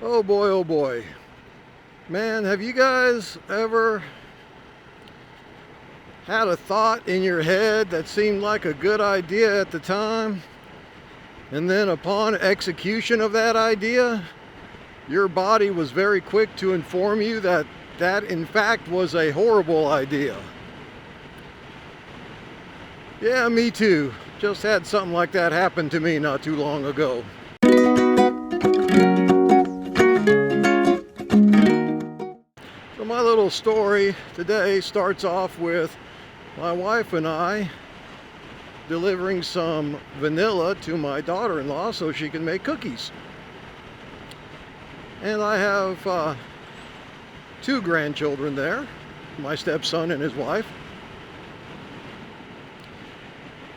Oh boy. Man, have you guys ever had a thought in your head that seemed like a good idea at the time, and then upon execution of that idea, your body was very quick to inform you that that in fact was a horrible idea? Yeah, me too. Just had something like that happen to me not too long ago. So my little story today starts off with my wife and I delivering some vanilla to my daughter-in-law so she can make cookies. And I have two grandchildren there, my stepson and his wife.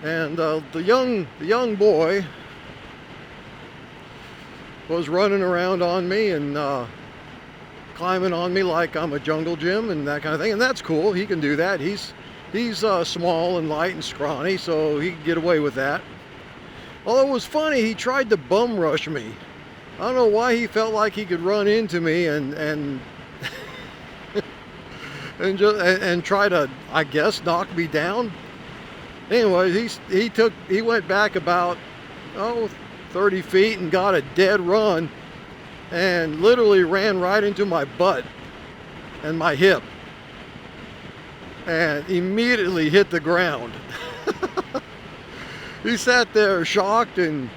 And the young boy was running around on me and climbing on me like I'm a jungle gym and that kind of thing. And that's cool. He can do that. He's small and light and scrawny, so he can get away with that. Although it was funny, he tried to bum rush me. I don't know why he felt like he could run into me and and try to, I guess, knock me down. Anyway, he went back about 30 feet and got a dead run and literally ran right into my butt and my hip and immediately hit the ground. He sat there shocked and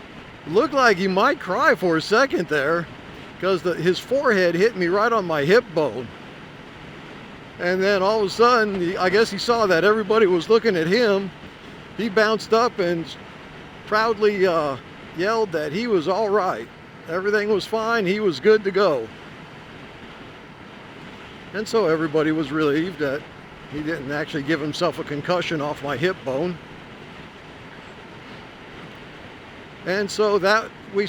looked like he might cry for a second there because his forehead hit me right on my hip bone. And then all of a sudden, I guess he saw that everybody was looking at him. He bounced up and proudly yelled that he was all right. Everything was fine. He was good to go. And so everybody was relieved that he didn't actually give himself a concussion off my hip bone. And so that we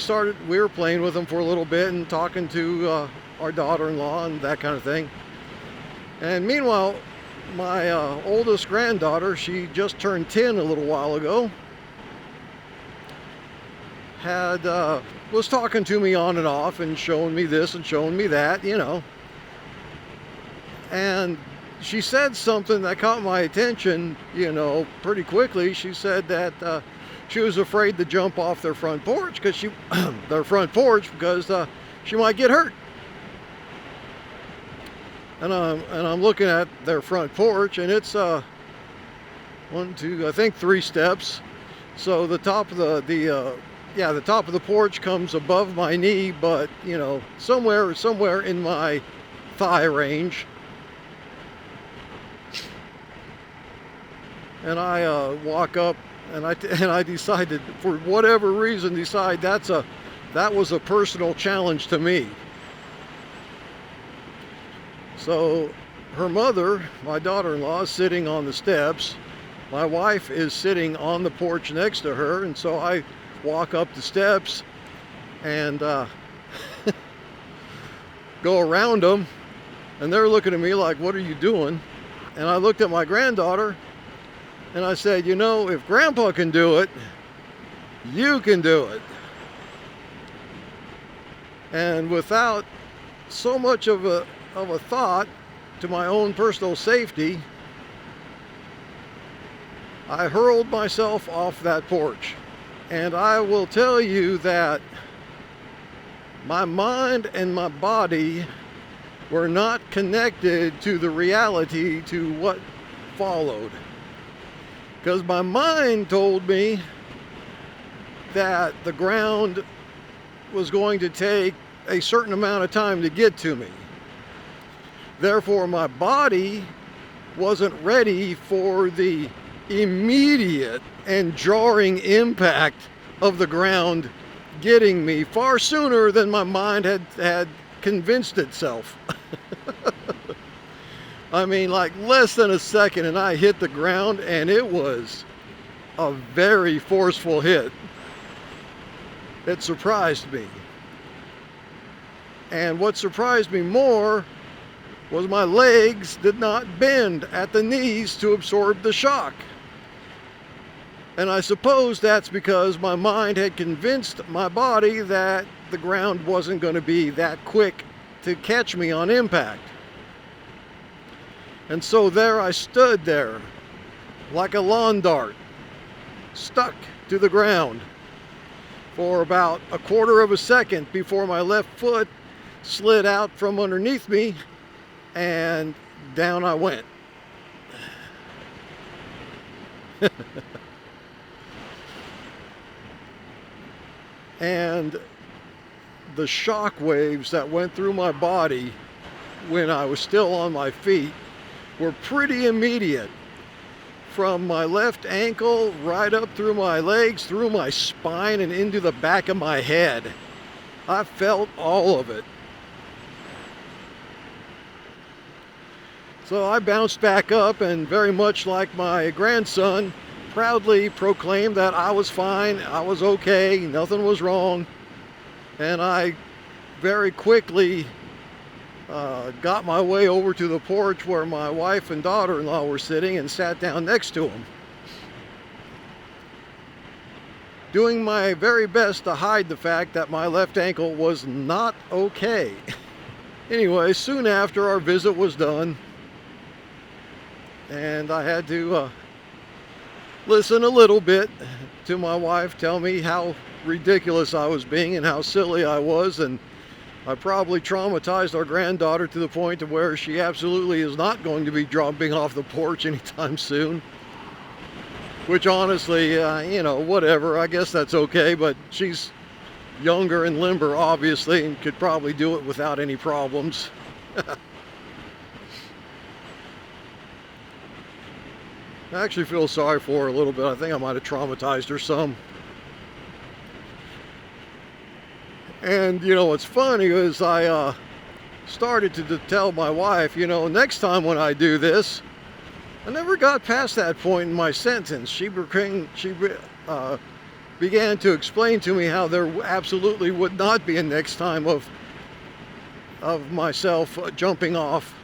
were playing with him for a little bit and talking to our daughter-in-law and that kind of thing. And meanwhile, my oldest granddaughter, she just turned 10 a little while ago, was talking to me on and off and showing me this and showing me that, you know. And she said something that caught my attention, you know, pretty quickly. She said that she was afraid to jump off their front porch because she might get hurt. And I'm looking at their front porch, and it's 1, 2, I think 3 steps. So the top of the top of the porch comes above my knee, but you know, somewhere in my thigh range. And I walk up, and I decided, for whatever reason, that was a personal challenge to me. So her mother, my daughter-in-law, is sitting on the steps. My wife is sitting on the porch next to her, and so I walk up the steps and go around them, and they're looking at me like, "What are you doing?" And I looked at my granddaughter and I said, "You know, if Grandpa can do it, you can do it." And without so much of a thought to my own personal safety, I hurled myself off that porch. And I will tell you that my mind and my body were not connected to the reality to what followed. Because my mind told me that the ground was going to take a certain amount of time to get to me. Therefore, my body wasn't ready for the immediate and jarring impact of the ground getting me far sooner than my mind had convinced itself. I mean, like less than a second, and I hit the ground, and it was a very forceful hit. It surprised me. And what surprised me more was my legs did not bend at the knees to absorb the shock. And I suppose that's because my mind had convinced my body that the ground wasn't going to be that quick to catch me on impact. And so there I stood there like a lawn dart, stuck to the ground for about a quarter of a second before my left foot slid out from underneath me and down I went. And the shock waves that went through my body when I was still on my feet were pretty immediate. From my left ankle right up through my legs, through my spine, and into the back of my head. I felt all of it. So I bounced back up and, very much like my grandson, proudly proclaimed that I was fine, I was okay, nothing was wrong. And I very quickly got my way over to the porch where my wife and daughter-in-law were sitting and sat down next to them, doing my very best to hide the fact that my left ankle was not okay. Anyway, soon after, our visit was done, and I had to listen a little bit to my wife tell me how ridiculous I was being and how silly I was, and I probably traumatized our granddaughter to the point of where she absolutely is not going to be jumping off the porch anytime soon. Which honestly, you know, whatever, I guess that's okay, but she's younger and limber, obviously, and could probably do it without any problems. I actually feel sorry for her a little bit. I think I might have traumatized her some. And, you know, what's funny is I started to tell my wife, you know, next time when I do this, I never got past that point in my sentence. She began to explain to me how there absolutely would not be a next time of myself jumping off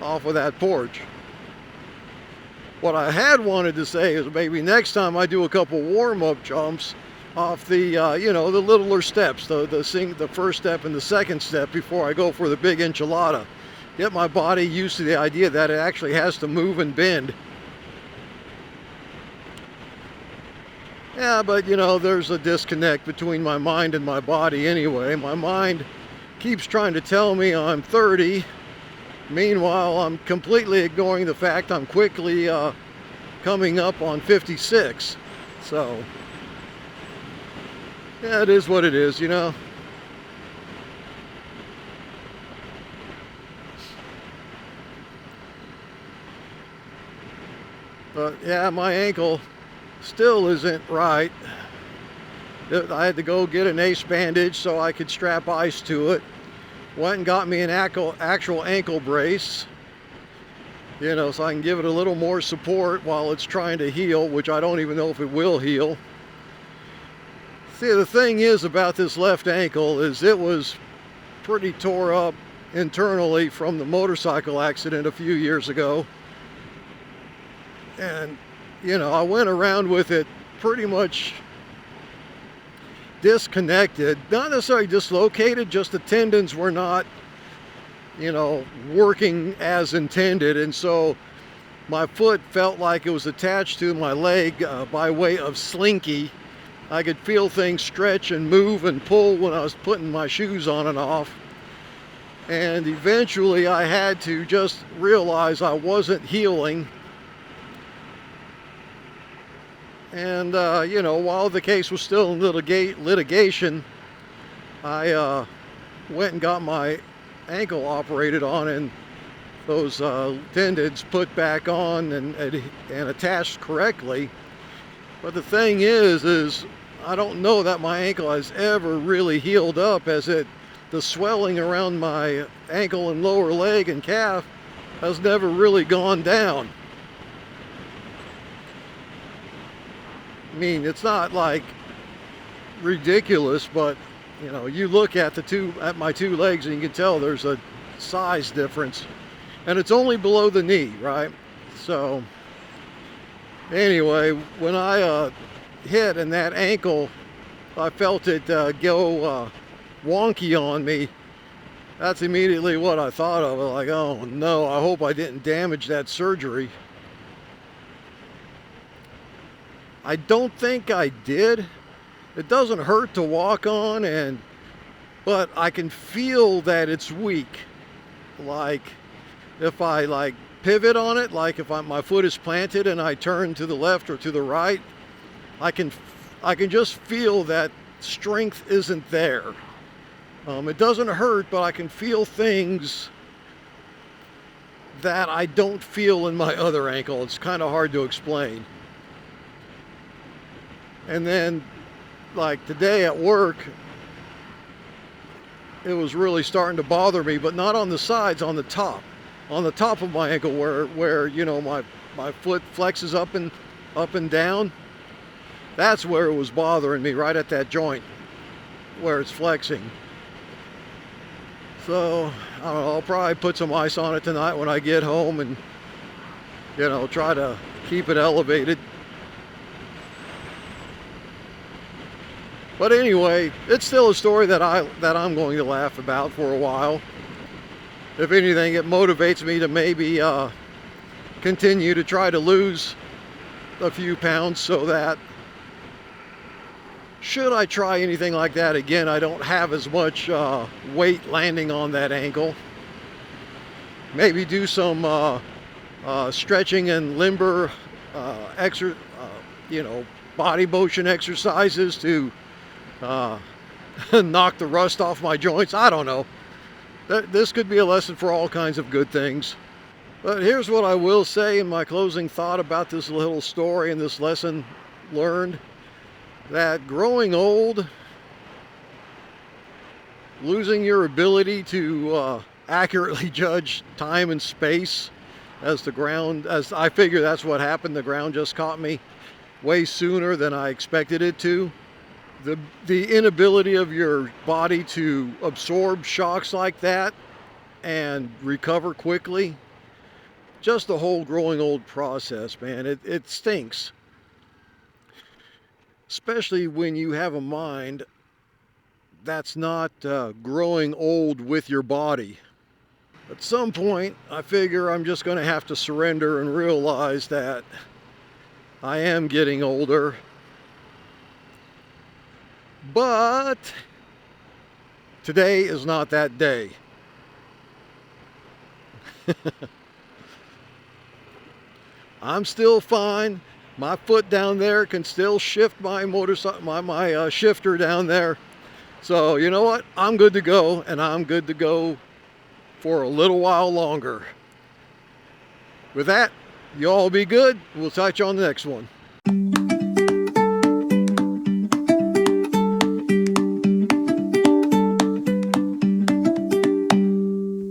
of that porch. What I had wanted to say is maybe next time I do a couple warm-up jumps off the, you know, the littler steps, the first step and the second step before I go for the big enchilada. Get my body used to the idea that it actually has to move and bend. Yeah, but you know, there's a disconnect between my mind and my body anyway. My mind keeps trying to tell me I'm 30. Meanwhile, I'm completely ignoring the fact I'm quickly coming up on 56. So, yeah, it is what it is, you know. But yeah, my ankle still isn't right. I had to go get an ace bandage so I could strap ice to it. Went and got me an actual ankle brace, you know, so I can give it a little more support while it's trying to heal, which I don't even know if it will heal. See, the thing is about this left ankle is it was pretty tore up internally from the motorcycle accident a few years ago. And, you know, I went around with it pretty much disconnected, not necessarily dislocated, just the tendons were not, you know, working as intended. And so my foot felt like it was attached to my leg by way of slinky. I could feel things stretch and move and pull when I was putting my shoes on and off. And eventually I had to just realize I wasn't healing. And, you know, while the case was still in litigation, I went and got my ankle operated on and those tendons put back on and attached correctly. But the thing is I don't know that my ankle has ever really healed up, as the swelling around my ankle and lower leg and calf has never really gone down. I mean, it's not like ridiculous, but you know, you look at my two legs and you can tell there's a size difference, and it's only below the knee, right? So anyway, when I hit and that ankle I felt it go wonky on me, that's immediately what I thought of. Like, oh no, I hope I didn't damage that surgery. I don't think I did. It doesn't hurt to walk on, but I can feel that it's weak. Like if I like pivot on it, like if my foot is planted and I turn to the left or to the right, I can just feel that strength isn't there. It doesn't hurt, but I can feel things that I don't feel in my other ankle. It's kind of hard to explain. And then, like today at work, it was really starting to bother me, but not on the sides, on the top of my ankle, where you know my foot flexes up and down. That's where it was bothering me, right at that joint where it's flexing. So I don't know, I'll probably put some ice on it tonight when I get home and, you know, try to keep it elevated. But anyway, it's still a story that I'm going to laugh about for a while. If anything, it motivates me to maybe continue to try to lose a few pounds, so that should I try anything like that again, I don't have as much weight landing on that ankle. Maybe do some stretching and limber body motion exercises to knock the rust off my joints. I don't know. This could be a lesson for all kinds of good things. But here's what I will say in my closing thought about this little story and this lesson learned. That growing old, losing your ability to accurately judge time and space, as I figure that's what happened. The ground just caught me way sooner than I expected it to. The inability of your body to absorb shocks like that and recover quickly. Just the whole growing old process, man, it stinks. Especially when you have a mind that's not growing old with your body. At some point, I figure I'm just going to have to surrender and realize that I am getting older. But today is not that day. I'm still fine. My foot down there can still shift my motorcycle, my shifter down there. So you know what? I'm good to go, and I'm good to go for a little while longer. With that, you all be good. We'll touch on the next one.